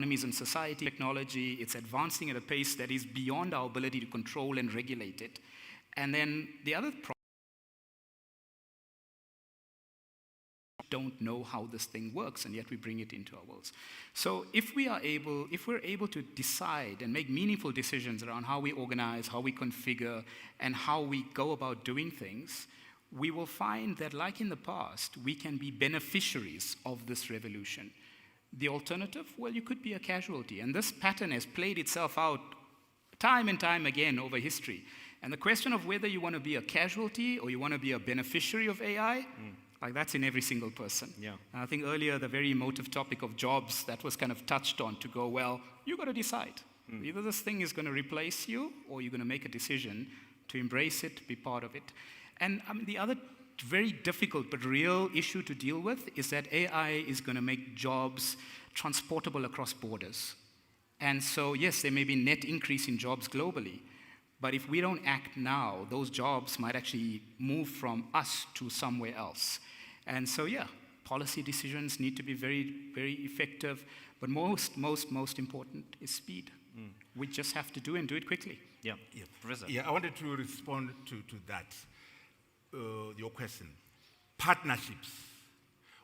economies and society, technology, it's advancing at a pace that is beyond our ability to control and regulate it. And then the other problem, don't know how this thing works, and yet we bring it into our worlds. So if we're able to decide and make meaningful decisions around how we organize, how we configure, and how we go about doing things, we will find that, like in the past, we can be beneficiaries of this revolution. The alternative, well, you could be a casualty. And this pattern has played itself out time and time again over history. And the question of whether you want to be a casualty or you want to be a beneficiary of AI, like that's in every single person. Yeah. And I think earlier, the very emotive topic of jobs, that was kind of touched on to go, well, you got to decide. Either this thing is going to replace you, or you're going to make a decision to embrace it, be part of it. And I mean, the other very difficult but real issue to deal with is that AI is going to make jobs transportable across borders. And so, yes, there may be net increase in jobs globally, but if we don't act now, those jobs might actually move from us to somewhere else. And so, yeah, policy decisions need to be very, very effective, but most important is speed. We just have to do and do it quickly. Yeah, Professor. Yeah, I wanted to respond to that. Your question. Partnerships.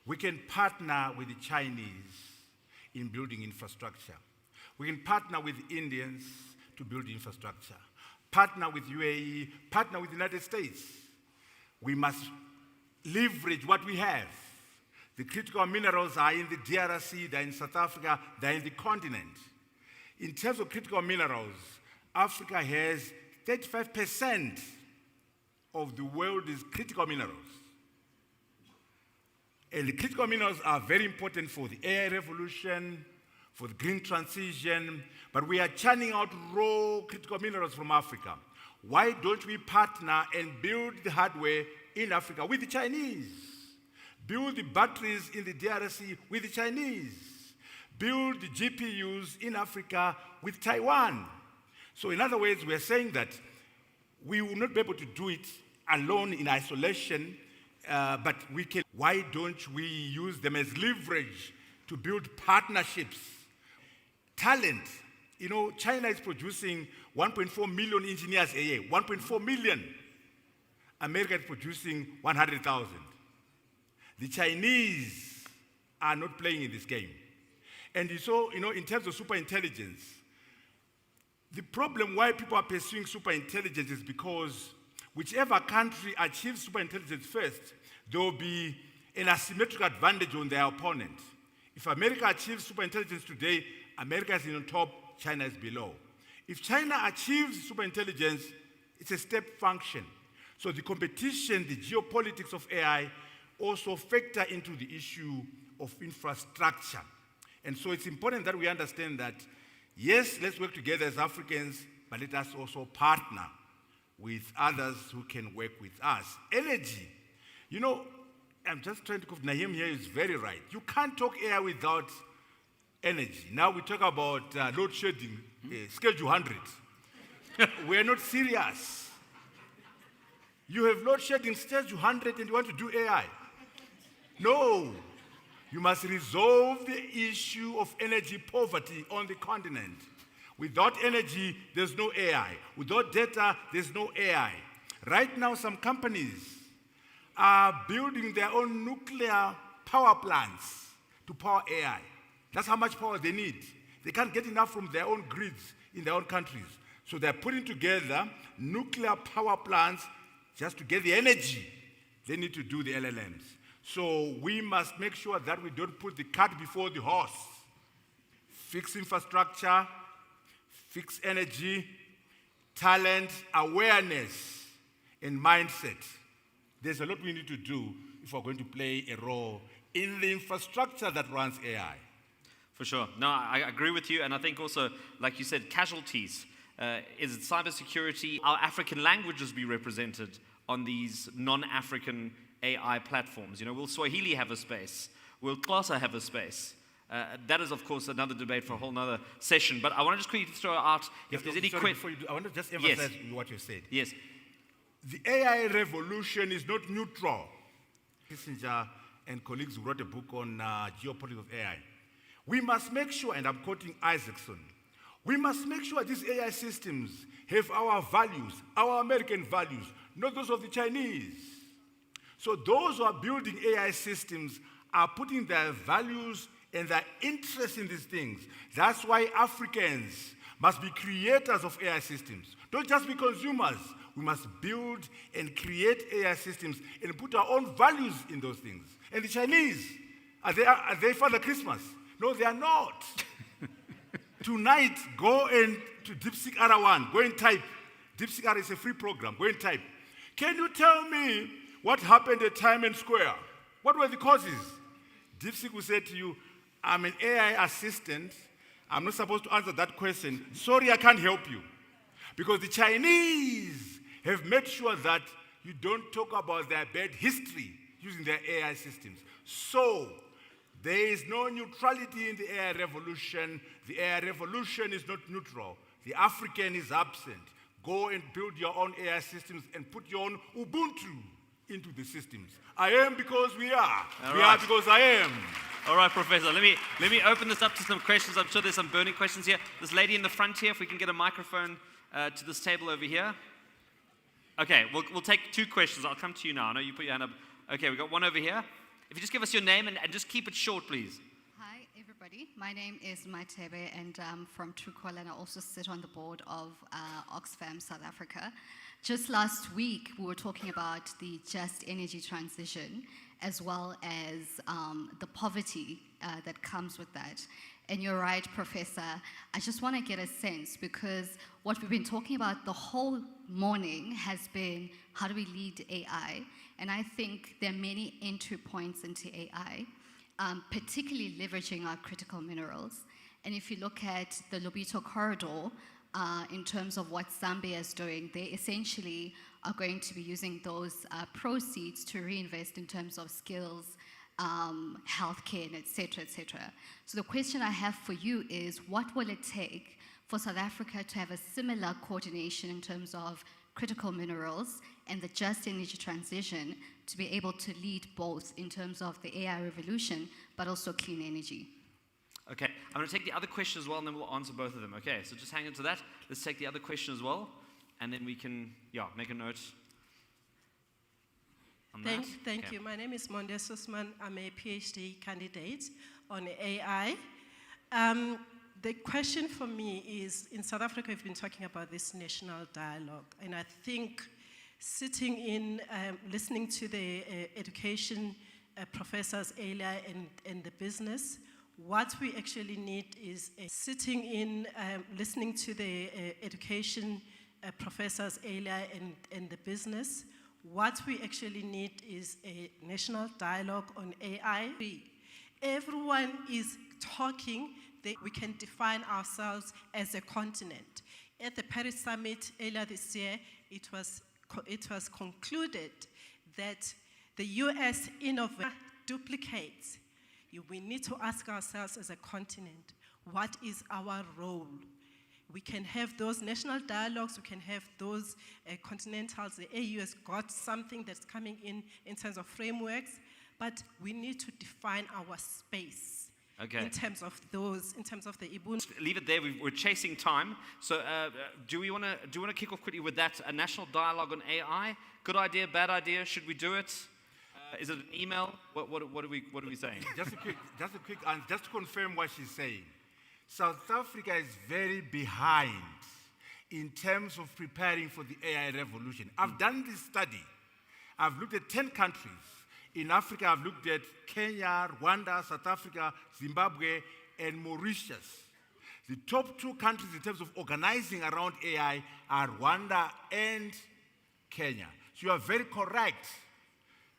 We can partner with the Chinese in building infrastructure. We can partner with Indians to build infrastructure. Partner with UAE, partner with the United States. We must leverage what we have. The critical minerals are in the DRC, they're in South Africa, they're in the continent. In terms of critical minerals, Africa has 35% of the world's critical minerals. And the critical minerals are very important for the AI revolution, for the green transition, but we are churning out raw critical minerals from Africa. Why don't we partner and build the hardware in Africa with the Chinese? Build the batteries in the DRC with the Chinese. Build the GPUs in Africa with Taiwan. So in other words, we are saying that we will not be able to do it alone in isolation, but we can. Why don't we use them as leverage to build partnerships? Talent. You know, China is producing 1.4 million engineers a year, 1.4 million. America is producing 100,000. The Chinese are not playing in this game. And so, you know, in terms of superintelligence, the problem why people are pursuing superintelligence is because whichever country achieves superintelligence first, there will be an asymmetric advantage on their opponent. If America achieves superintelligence today, America is on top, China is below. If China achieves superintelligence, it's a step function. So the competition, the geopolitics of AI also factor into the issue of infrastructure. And so it's important that we understand that, yes, let's work together as Africans, but let us also partner with others who can work with us. Energy. You know, I'm just trying to, Naheem here is very right. You can't talk AI without energy. Now we talk about load shedding, schedule 100. We're not serious. You have load shedding schedule 100 and you want to do AI. No. You must resolve the issue of energy poverty on the continent. Without energy, there's no AI. Without data, there's no AI. Right now, some companies are building their own nuclear power plants to power AI. That's how much power they need. They can't get enough from their own grids in their own countries. So they're putting together nuclear power plants just to get the energy they need to do the LLMs. So we must make sure that we don't put the cart before the horse. Fix infrastructure, fix energy, talent, awareness, and mindset. There's a lot we need to do if we're going to play a role in the infrastructure that runs AI. For sure. No, I agree with you. And I think also, like you said, casualties. Is it cybersecurity? Our African languages be represented on these non-African AI platforms? You know, will Swahili have a space? Will Xhosa have a space? That is, of course, another debate for a whole other session. But I want to just quickly throw out if there's any questions. I want to just emphasize what you said. Yes. The AI revolution is not neutral. Kissinger and colleagues who wrote a book on geopolitics of AI. We must make sure, and I'm quoting Isaacson, we must make sure these AI systems have our values, our American values, not those of the Chinese. So those who are building AI systems are putting their values and their interest in these things. That's why Africans must be creators of AI systems. Don't just be consumers. We must build and create AI systems and put our own values in those things. And the Chinese, are they Father Christmas? No, they are not. Tonight, go and to DeepSeek R1, go and type. DeepSeek R is a free program, go and type. Can you tell me what happened at Times Square? What were the causes? DeepSeek will say to you, I'm an AI assistant. I'm not supposed to answer that question. Sorry, I can't help you. Because the Chinese have made sure that you don't talk about their bad history using their AI systems. So, there is no neutrality in the AI revolution. The AI revolution is not neutral. The African is absent. Go and build your own AI systems and put your own Ubuntu into the systems. I am because we are. We are because I am. All right, Professor, let me open this up to some questions. I'm sure there's some burning questions here. This lady in the front here, if we can get a microphone to this table over here. Okay, we'll take 2 questions. I'll come to you now. I know you put your hand up. Okay, we've got one over here. If you just give us your name and just keep it short, please. Hi, everybody. My name is Maitebe, and I'm from Truecaller, and I also sit on the board of Oxfam South Africa. Just last week, we were talking about the just energy transition, as well as the poverty that comes with that. And you're right, Professor. I just want to get a sense, because what we've been talking about the whole morning has been how do we lead AI? And I think there are many entry points into AI, particularly leveraging our critical minerals. And if you look at the Lobito corridor, in terms of what Zambia is doing, they essentially are going to be using those proceeds to reinvest in terms of skills, healthcare, and et cetera, et cetera. So the question I have for you is, what will it take for South Africa to have a similar coordination in terms of critical minerals and the just energy transition to be able to lead both in terms of the AI revolution, but also clean energy? Okay, I'm going to take the other question as well, and then we'll answer both of them. Okay, so just hang on to that. Let's take the other question as well, and then we can, make a note on that. Thank you. My name is Monde Sussman. I'm a PhD candidate on AI. The question for me is, in South Africa, we've been talking about this national dialogue, and I think sitting in, listening to the education professors earlier and the business, what we actually need is sitting in, listening to the education professors earlier and the business. What we actually need is a national dialogue on AI. Everyone is talking. We can define ourselves as a continent. At the Paris Summit earlier this year, it was concluded that the US duplicates. We need to ask ourselves as a continent, what is our role? We can have those national dialogues, we can have those continentals. The AU has got something that's coming in terms of frameworks, but we need to define our space. Okay. In terms of the Ubuntu. Leave it there. We're chasing time. So, do we want to kick off quickly with that? A national dialogue on AI. Good idea? Bad idea? Should we do it? Is it an email? What are we saying? Just a quick answer, just to confirm what she's saying. South Africa is very behind in terms of preparing for the AI revolution. I've done this study. I've looked at 10 countries. In Africa, I've looked at Kenya, Rwanda, South Africa, Zimbabwe, and Mauritius. The top 2 countries in terms of organizing around AI are Rwanda and Kenya. So you are very correct.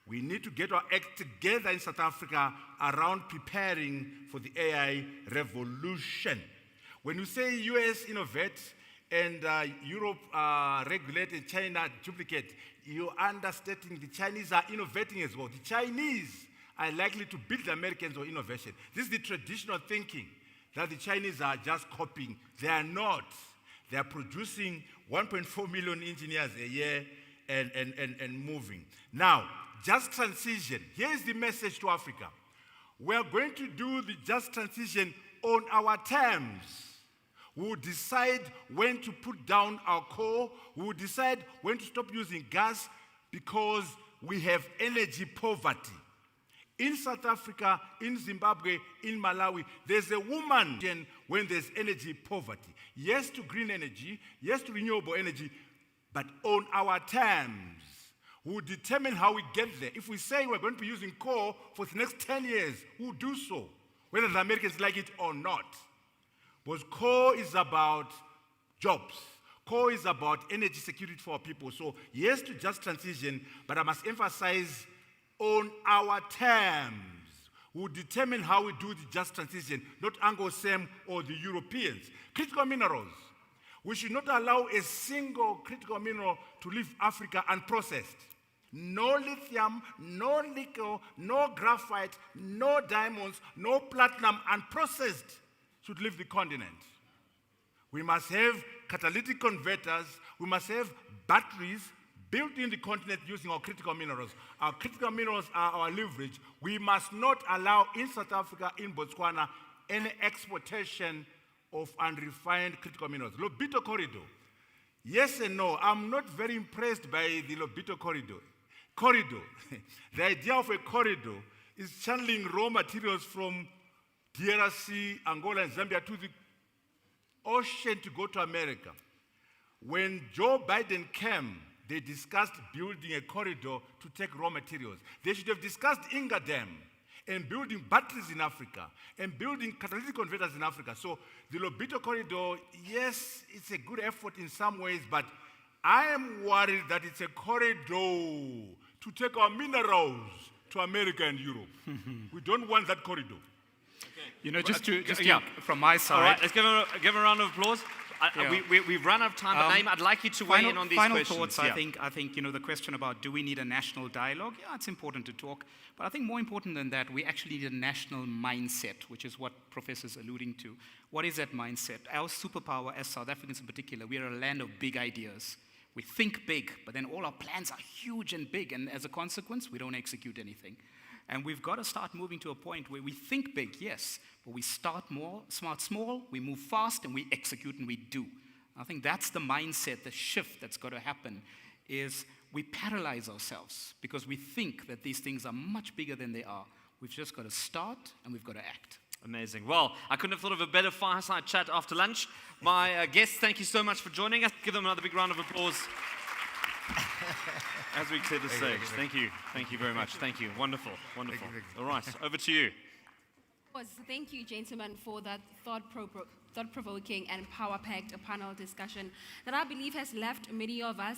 We need to get our act together in South Africa around preparing for the AI revolution. When you say US innovate and Europe regulate and China duplicate, you're understating the Chinese are innovating as well. The Chinese are likely to beat the Americans on innovation. This is the traditional thinking that the Chinese are just copying. They are not. They are producing 1.4 million engineers a year and moving. Now, just transition. Here's the message to Africa. We are going to do the just transition on our terms. We will decide when to put down our coal. We will decide when to stop using gas because we have energy poverty. In South Africa, in Zimbabwe, in Malawi, there's a woman when there's energy poverty. Yes to green energy, yes to renewable energy, but on our terms. We'll determine how we get there. If we say we're going to be using coal for the next 10 years, we'll do so, whether the Americans like it or not. Because coal is about jobs. Coal is about energy security for our people. So yes to just transition, but I must emphasize on our terms. We'll determine how we do the just transition, not Anglo-Sam or the Europeans. Critical minerals. We should not allow a single critical mineral to leave Africa unprocessed. No lithium, no nickel, no graphite, no diamonds, no platinum unprocessed should leave the continent. We must have catalytic converters. We must have batteries built in the continent using our critical minerals. Our critical minerals are our leverage. We must not allow in South Africa, in Botswana, any exportation of unrefined critical minerals. Lobito corridor. Yes and no. I'm not very impressed by the Lobito corridor. The idea of a corridor is channeling raw materials from DRC, Angola, and Zambia to the ocean to go to America. When Joe Biden came, they discussed building a corridor to take raw materials. They should have discussed Inga Dam and building batteries in Africa and building catalytic converters in Africa. So the Lobito corridor, yes, it's a good effort in some ways, but I am worried that it's a corridor to take our minerals to America and Europe. We don't want that corridor. You know, from my side. All right, let's give him a round of applause. We've run out of time, but Naeem, I'd like you to weigh in on these questions. Final thoughts, I think, you know, the question about do we need a national dialogue? Yeah, it's important to talk. But I think more important than that, we actually need a national mindset, which is what Professor's alluding to. What is that mindset? Our superpower as South Africans in particular, we are a land of big ideas. We think big, but then all our plans are huge and big, and as a consequence, we don't execute anything. And we've got to start moving to a point where we think big, yes, but we start small, we move fast, and we execute and we do. I think that's the mindset, the shift that's got to happen, is we paralyze ourselves because we think that these things are much bigger than they are. We've just got to start and we've got to act. Amazing. Well, I couldn't have thought of a better fireside chat after lunch. My guests, thank you so much for joining us. Give them another big round of applause. As we clear the stage. Thank you. Thank you very much. Thank you. Wonderful. Wonderful. All right. Over to you. Thank you, gentlemen, for that thought-provoking and power-packed panel discussion that I believe has left many of us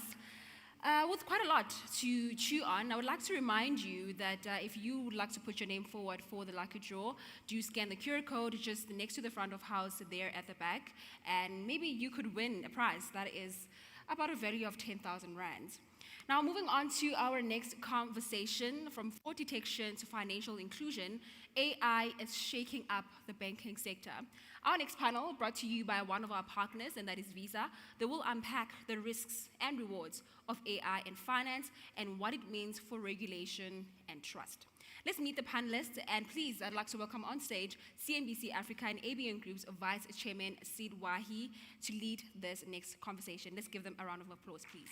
with quite a lot to chew on. I would like to remind you that if you would like to put your name forward for the lucky draw, do scan the QR code just next to the front of house there at the back, and maybe you could win a prize that is about a value of 10,000 rands. Now, moving on to our next conversation, from fraud detection to financial inclusion, AI is shaking up the banking sector. Our next panel, brought to you by one of our partners, and that is Visa, they will unpack the risks and rewards of AI in finance and what it means for regulation and trust. Let's meet the panelists, and please, I'd like to welcome on stage CNBC Africa and ABN Group's Vice Chairman, Sid Wahi, to lead this next conversation. Let's give them a round of applause, please.